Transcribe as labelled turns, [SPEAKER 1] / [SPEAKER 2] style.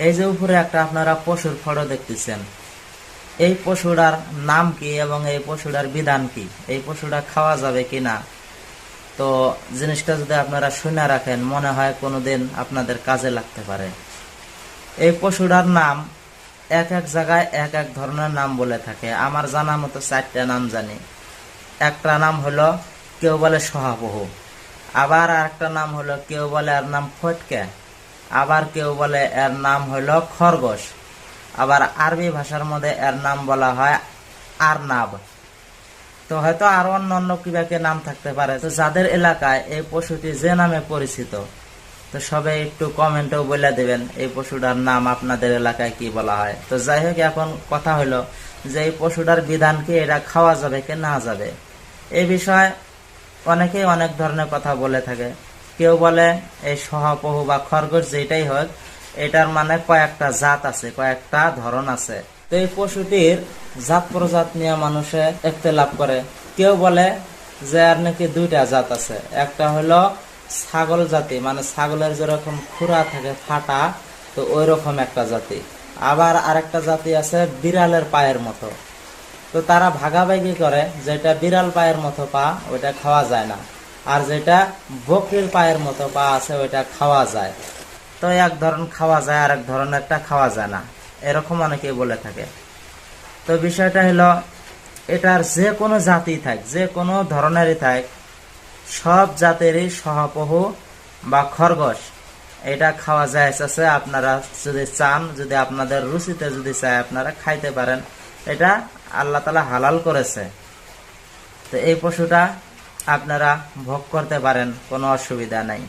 [SPEAKER 1] এই যে উপরে একটা আপনারা পশুর ফটো দেখতেছেন, এই পশুটার নাম কি এবং এই পশুটার বিধান কি, এই পশুটা খাওয়া যাবে কিনা, তো জিনিসটা যদি আপনারা শুনে রাখেন মনে হয় কোনোদিন আপনাদের কাজে লাগতে পারে। এই পশুটার নাম এক এক জায়গায় এক এক ধরনের নাম বলে থাকে। আমার জানা মতো 4টা নাম জানি। একটা নাম হলো কেউ বলে সহাপহু, আবার আরেকটা নাম হলো কেউ বলে এর নাম ফটকে, আবার কেউ বলে এর নাম হলো খরগোশ, আবার আরবি ভাষার মধ্যে এর নাম বলা হয় আরনাব। তো হয়তো আরো অন্য কিভাবে নাম থাকতে পারে। তো যাদের এলাকায় এই পশুটি যে নামে পরিচিত, তো সবাই একটু কমেন্টেও বলে দেবেন এই পশুটার নাম আপনাদের এলাকায় কি বলা হয়। তো যাই হোক, এখন কথা হলো যে এই পশুটার বিধান কি, এটা খাওয়া যাবে কি না যাবে। এই বিষয়ে অনেকেই অনেক ধরনের কথা বলে থাকে। কেউ বলে এই সহাপহু বা খরগোশ যেটাই হোক, এটার মানে কয়েকটা জাত আছে, কয়েকটা ধরন আছে। তো এই পশুটির জাত প্রজাত নিয়ে মানুষে ইখতিলাফ করে। কেউ বলে যে আর নাকি 2টা জাত আছে। একটা হলো ছাগল জাতি, মানে ছাগলের যেরকম খুরা থাকে ফাটা, তো ওই রকম একটা জাতি। আবার আরেকটা জাতি আছে বিড়ালের পায়ের মতো। তো তারা ভাগাভাগি করে, যেটা বিড়াল পায়ের মতো পা ওইটা খাওয়া যায় না, আর যেটা বকরির পায়ের মতো পা আছে ওইটা খাওয়া যায়। তো এক ধরন খাওয়া যায় আর এক ধরনেরটা খাওয়া যায় না, এরকম অনেকেই বলে থাকে। তো বিষয়টা হলো এটার যে কোনো জাতি থাক, যে কোনো ধরনেরই থাক, সব জাতেরই সহাপহু বা খরগোশ এটা খাওয়া যায় আছে। আপনারা যদি চান, যদি আপনাদের রুচিতে যদি চায়, আপনারা খাইতে পারেন। এটা আল্লাহ তাআলা হালাল করেছে। তো এই পশুটা আপনারা ভোগ করতে পারেন, কোনো অসুবিধা নাই।